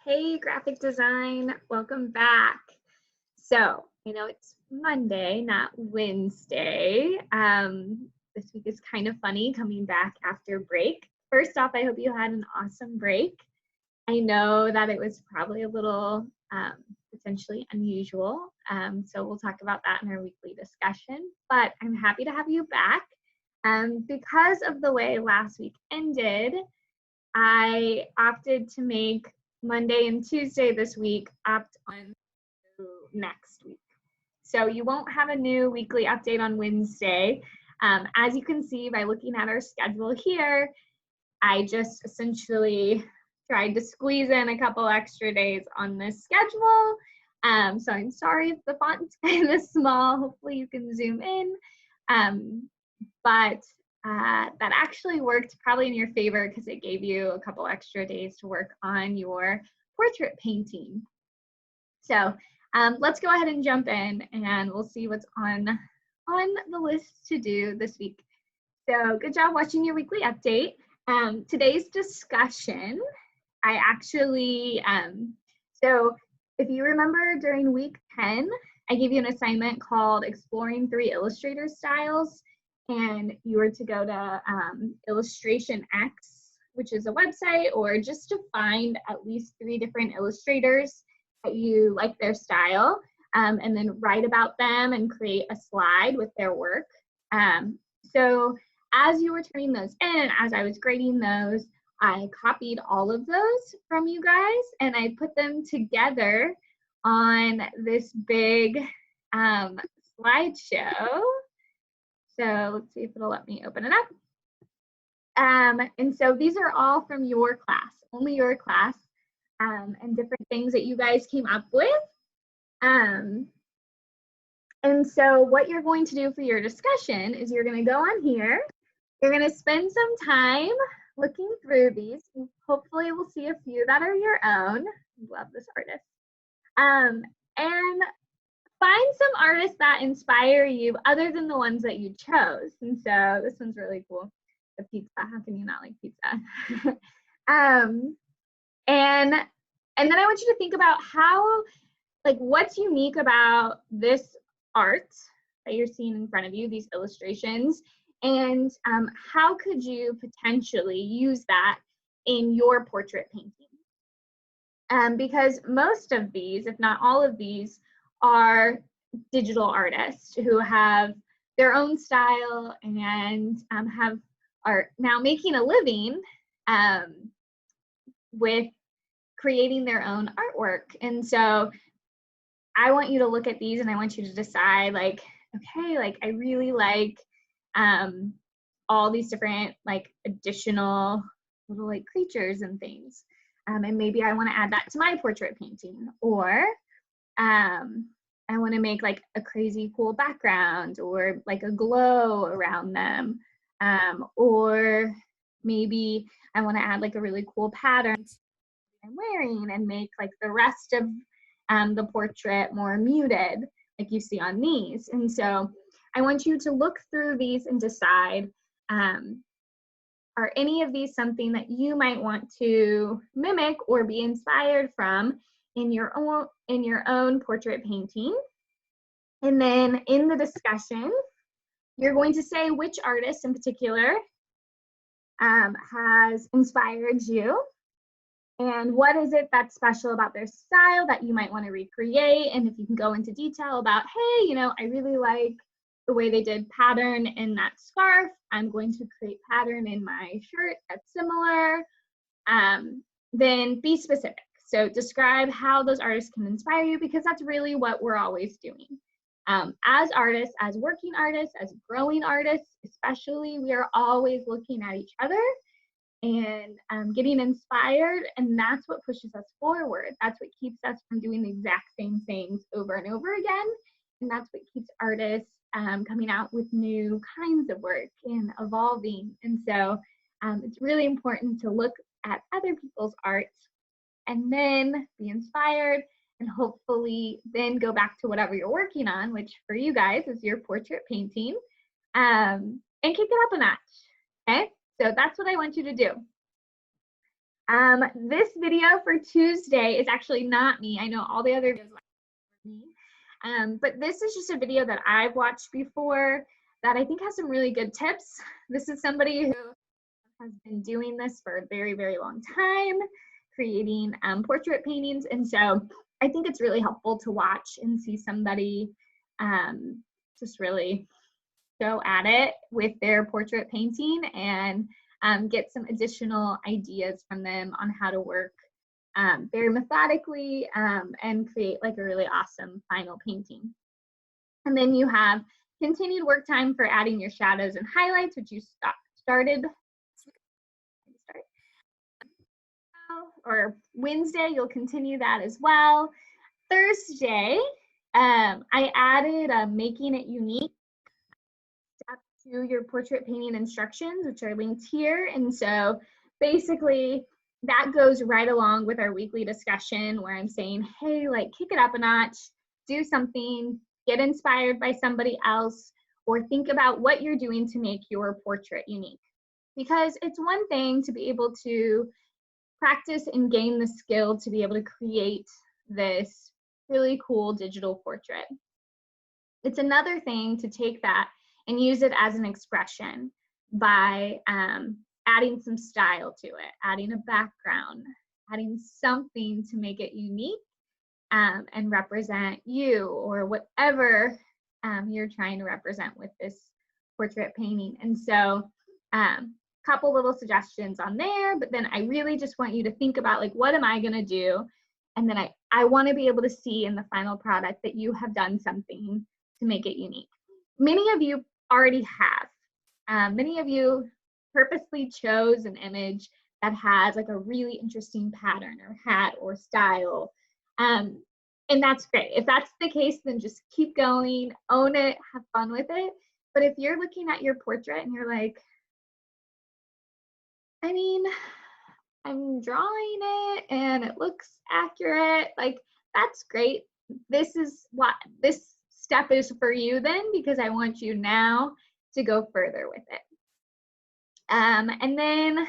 Hey, graphic design, welcome back. So, it's Monday, not Wednesday. This week is kind of funny coming back after break. First off, I hope you had an awesome break. I know that it was probably a little potentially unusual. So we'll talk about that in our weekly discussion, but I'm happy to have you back. Because of the way last week ended, I opted to make Monday and Tuesday this week opt on to next week. So you won't have a new weekly update on Wednesday. As you can see by looking at our schedule here, I just essentially tried to squeeze in a couple extra days on this schedule. So I'm sorry if the font's kind of small. Hopefully you can zoom in. But that actually worked probably in your favor because it gave you a couple extra days to work on your portrait painting. So let's go ahead and jump in and we'll see what's on the list to do this week. So good job watching your weekly update. Today's discussion, I actually, so if you remember during week 10, I gave you an assignment called Exploring 3 Illustrator Styles. And you were to go to Illustration X, which is a website, or just to find at least 3 different illustrators that you like their style, and then write about them and create a slide with their work. So as you were turning those in, as I was grading those, I copied all of those from you guys and I put them together on this big slideshow. So let's see if it'll let me open it up. And so these are all from your class, only your class, and different things that you guys came up with. And so what you're going to do for your discussion is you're going to go on here. You're going to spend some time looking through these. Hopefully we'll see a few that are your own. Love this artist. And find some artists that inspire you other than the ones that you chose. And so this one's really cool. The pizza, how can you not like pizza? And then I want you to think about how, what's unique about this art that you're seeing in front of you, these illustrations, and how could you potentially use that in your portrait painting? Because most of these, if not all of these, are digital artists who have their own style and are now making a living with creating their own artwork. And so I want you to look at these and I want you to decide, okay, I really like all these different additional little creatures and things. And maybe I want to add that to my portrait painting, or I want to make a crazy cool background or a glow around them, or maybe I want to add a really cool pattern I'm wearing and make the rest of the portrait more muted, like you see on these. And so I want you to look through these and decide, are any of these something that you might want to mimic or be inspired from in your own portrait painting? And then in the discussion, you're going to say which artist in particular has inspired you, and what is it that's special about their style that you might want to recreate. And if you can go into detail about, hey, I really like the way they did pattern in that scarf, I'm going to create pattern in my shirt that's similar, then be specific. So describe how those artists can inspire you, because that's really what we're always doing. As artists, as working artists, as growing artists, especially, we are always looking at each other and getting inspired, and that's what pushes us forward. That's what keeps us from doing the exact same things over and over again, and that's what keeps artists coming out with new kinds of work and evolving. And so it's really important to look at other people's art and then be inspired, and hopefully then go back to whatever you're working on, which for you guys is your portrait painting, and kick it up a notch, okay? So that's what I want you to do. This video for Tuesday is actually not me. I know all the other videos are me. But this is just a video that I've watched before that I think has some really good tips. This is somebody who has been doing this for a very, very long time, creating portrait paintings. And so I think it's really helpful to watch and see somebody just really go at it with their portrait painting and get some additional ideas from them on how to work very methodically and create like a really awesome final painting. And then you have continued work time for adding your shadows and highlights, which you started. Or Wednesday, you'll continue that as well. Thursday, I added making it unique step to your portrait painting instructions, which are linked here. And so basically that goes right along with our weekly discussion where I'm saying, hey, like kick it up a notch, do something, get inspired by somebody else, or think about what you're doing to make your portrait unique. Because it's one thing to be able to practice and gain the skill to be able to create this really cool digital portrait. It's another thing to take that and use it as an expression by adding some style to it, adding a background, adding something to make it unique and represent you or whatever you're trying to represent with this portrait painting. And so couple little suggestions on there, but then I really just want you to think about like, what am I gonna do? And then I wanna be able to see in the final product that you have done something to make it unique. Many of you already have. Many of you purposely chose an image that has like a really interesting pattern or hat or style. And that's great. If that's the case, then just keep going, own it, have fun with it. But if you're looking at your portrait and you're like, I mean, I'm drawing it and it looks accurate, like that's great. This is what this step is for you then, because I want you now to go further with it. And then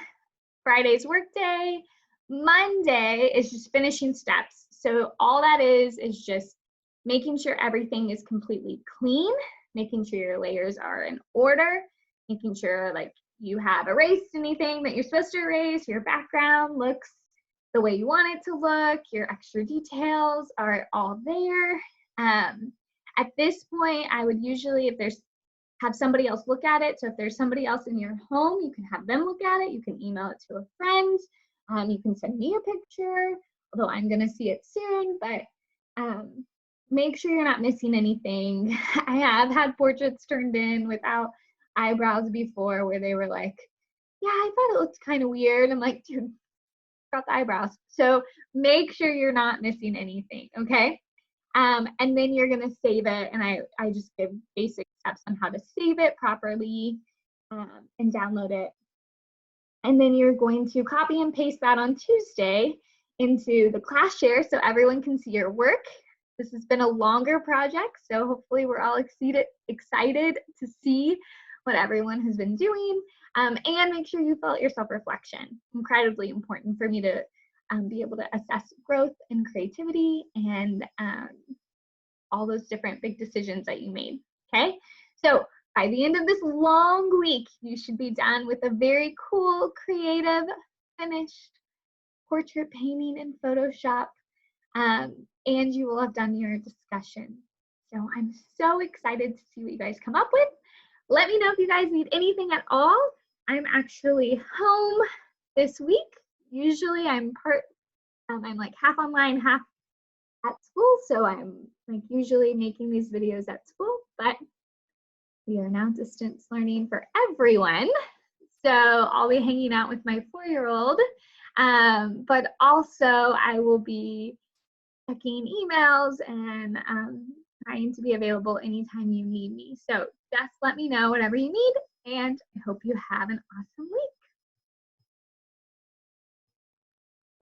Friday's work day. Monday is just finishing steps. So all that is just making sure everything is completely clean, making sure your layers are in order, making sure like you have erased anything that you're supposed to erase, your background looks the way you want it to look, your extra details are all there. At this point, I would usually, if there's, have somebody else look at it. So if there's somebody else in your home, you can have them look at it. You can email it to a friend. You can send me a picture, although I'm gonna see it soon, but make sure you're not missing anything. I have had portraits turned in without eyebrows before where they were like, yeah, I thought it looked kind of weird. I'm like, dude, got the eyebrows. So make sure you're not missing anything, okay? And then you're gonna save it, and I just give basic steps on how to save it properly and download it. And then you're going to copy and paste that on Tuesday into the class share so everyone can see your work. This has been a longer project, so hopefully we're all excited to see what everyone has been doing, and make sure you fill out your self-reflection. Incredibly important for me to be able to assess growth and creativity and all those different big decisions that you made, okay? So by the end of this long week, you should be done with a very cool, creative, finished portrait painting in Photoshop, and you will have done your discussion. So I'm so excited to see what you guys come up with. Let me know if you guys need anything at all. I'm actually home this week. Usually I'm like half online, half at school. So I'm like usually making these videos at school, but we are now distance learning for everyone. So I'll be hanging out with my 4-year-old, but also I will be checking emails and trying to be available anytime you need me. So just let me know whatever you need, and I hope you have an awesome week.